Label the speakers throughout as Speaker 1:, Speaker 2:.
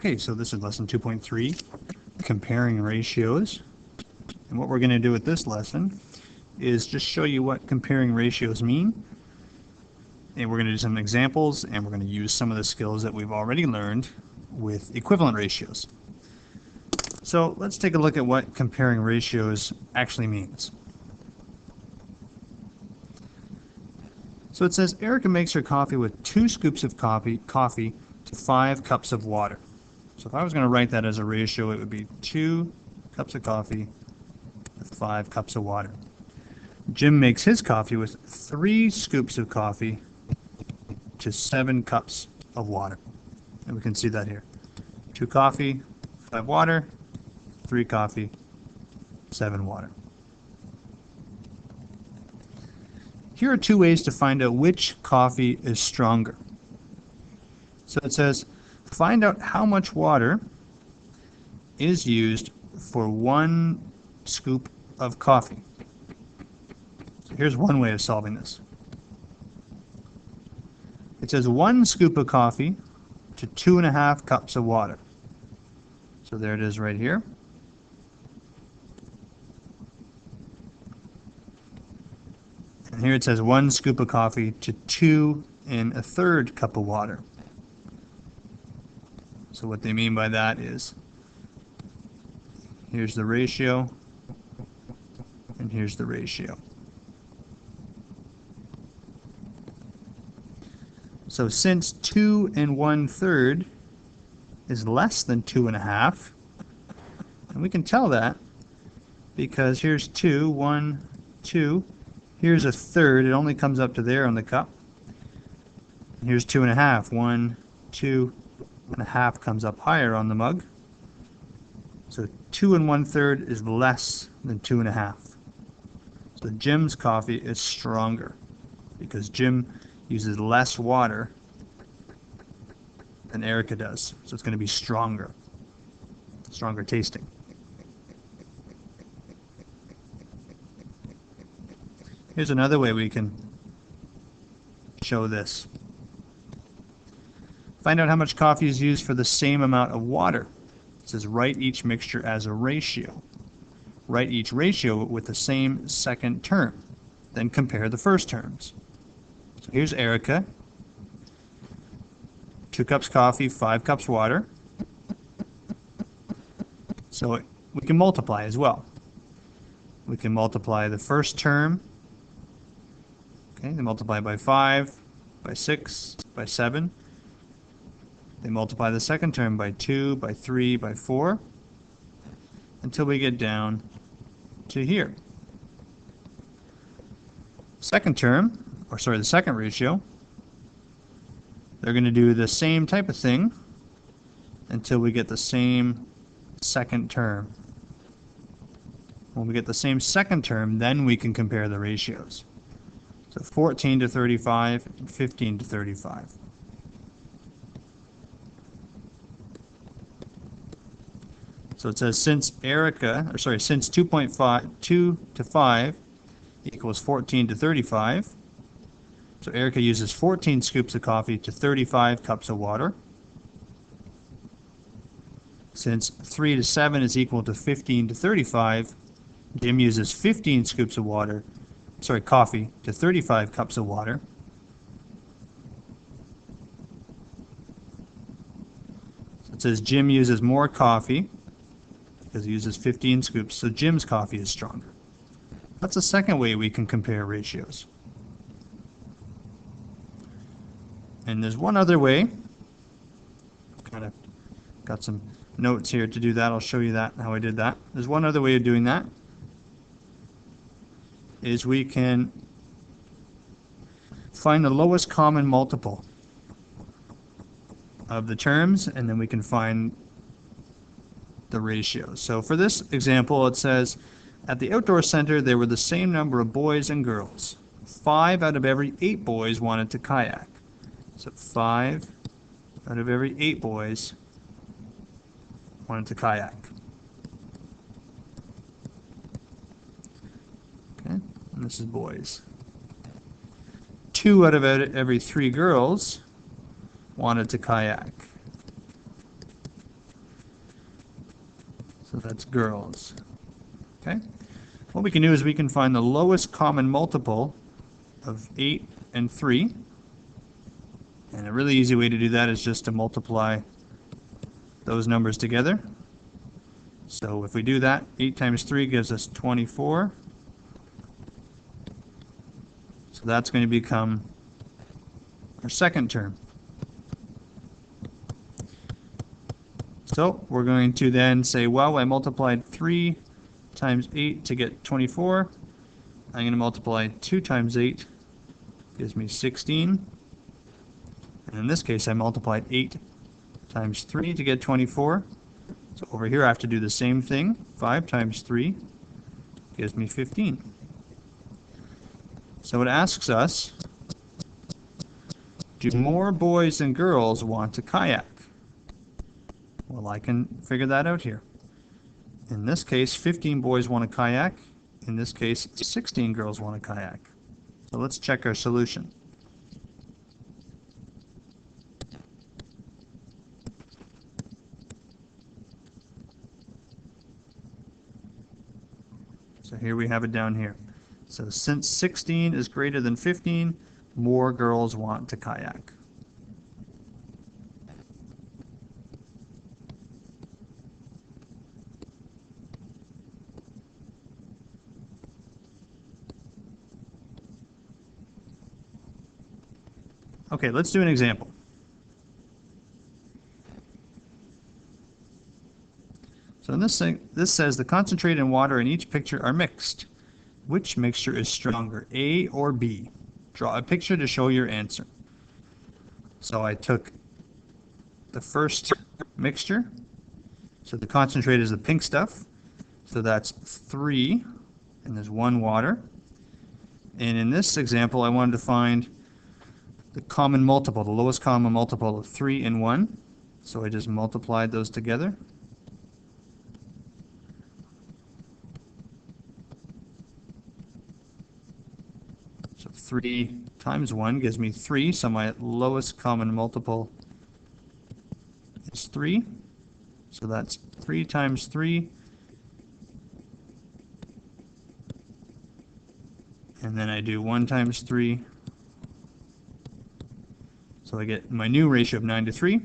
Speaker 1: Okay, so this is lesson 2.3, comparing ratios. And what we're going to do with this lesson is just show you what comparing ratios mean. And we're going to do some examples, and we're going to use some of the skills that we've already learned with equivalent ratios. So let's take a look at what comparing ratios actually means. So it says Erica makes her coffee with 2 scoops of coffee to 5 cups of water. So if I was going to write that as a ratio, it would be 2 cups of coffee with 5 cups of water. Jim makes his coffee with 3 scoops of coffee to 7 cups of water. And we can see that here. 2 coffee, 5 water, 3 coffee, 7 water. Here are 2 ways to find out which coffee is stronger. So it says, find out how much water is used for 1 scoop of coffee. So here's one way of solving this. It says 1 scoop of coffee to 2.5 cups of water. So there it is right here. And here it says 1 scoop of coffee to 2 1/3 cup of water. So what they mean by that is, here's the ratio, and here's the ratio. So since 2 1/3 is less than 2.5, and we can tell that because here's 2, 1, 2, here's 1/3, it only comes up to there on the cup. And here's 2.5, 1, 2, and a half comes up higher on the mug. So 2 1/3 is less than 2.5. So Jim's coffee is stronger because Jim uses less water than Erica does. So it's going to be stronger tasting. Here's another way we can show this. Find out how much coffee is used for the same amount of water. It says write each mixture as a ratio. Write each ratio with the same second term. Then compare the first terms. So here's Erica. 2 cups coffee, 5 cups water. So we can multiply as well. We can multiply the first term. Okay, they multiply by 5, by 6, by 7. They multiply the second term by 2, by 3, by 4, until we get down to here. Second term, or sorry, the second ratio, they're going to do the same type of thing until we get the same second term. When we get the same second term, then we can compare the ratios. So 14 to 35 and 15 to 35. So it says since 2 to 5 equals 14 to 35. So Erica uses 14 scoops of coffee to 35 cups of water. Since 3 to 7 is equal to 15 to 35, Jim uses 15 scoops of coffee to 35 cups of water. So it says Jim uses more coffee because he uses 15 scoops, so Jim's coffee is stronger. That's the second way we can compare ratios. And there's one other way. Kind of got some notes here to do that. I'll show you that, how I did that. There's one other way of doing that. Is we can find the lowest common multiple of the terms, and then we can find the ratios. So for this example, it says, at the outdoor center, there were the same number of boys and girls. 5 out of every 8 boys wanted to kayak. So 5 out of every 8 boys wanted to kayak. Okay, and this is boys. 2 out of every 3 girls wanted to kayak. So that's girls. Okay? What we can do is we can find the lowest common multiple of 8 and 3. And a really easy way to do that is just to multiply those numbers together. So if we do that, 8 times 3 gives us 24. So that's going to become our second term. So we're going to then say, well, I multiplied 3 times 8 to get 24. I'm going to multiply 2 times 8, gives me 16. And in this case, I multiplied 8 times 3 to get 24. So over here, I have to do the same thing. 5 times 3 gives me 15. So it asks us, do more boys than girls want to kayak? Well, I can figure that out here. In this case, 15 boys want to kayak. In this case, 16 girls want to kayak. So let's check our solution. So here we have it down here. So since 16 is greater than 15, more girls want to kayak. Okay, let's do an example. So in this says the concentrate and water in each picture are mixed. Which mixture is stronger, A or B? Draw a picture to show your answer. So I took the first mixture. So the concentrate is the pink stuff. So that's 3, and there's 1 water. And in this example, I wanted to find the common multiple, the lowest common multiple of 3 and 1. So I just multiplied those together. So 3 times 1 gives me 3, so my lowest common multiple is 3. So that's 3 times 3. And then I do 1 times 3. So I get my new ratio of 9 to 3.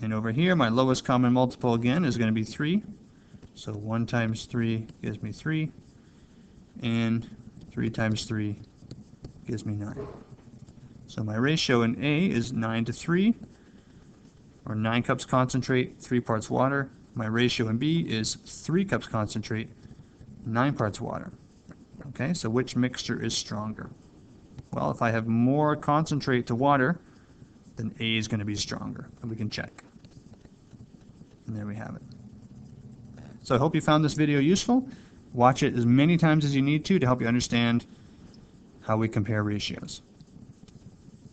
Speaker 1: And over here, my lowest common multiple again is going to be 3. So 1 times 3 gives me 3. And 3 times 3 gives me 9. So my ratio in A is 9 to 3, or 9 cups concentrate, 3 parts water. My ratio in B is 3 cups concentrate, 9 parts water. Okay, so which mixture is stronger? Well, if I have more concentrate to water, then A is going to be stronger, and we can check. And there we have it. So I hope you found this video useful. Watch it as many times as you need to help you understand how we compare ratios.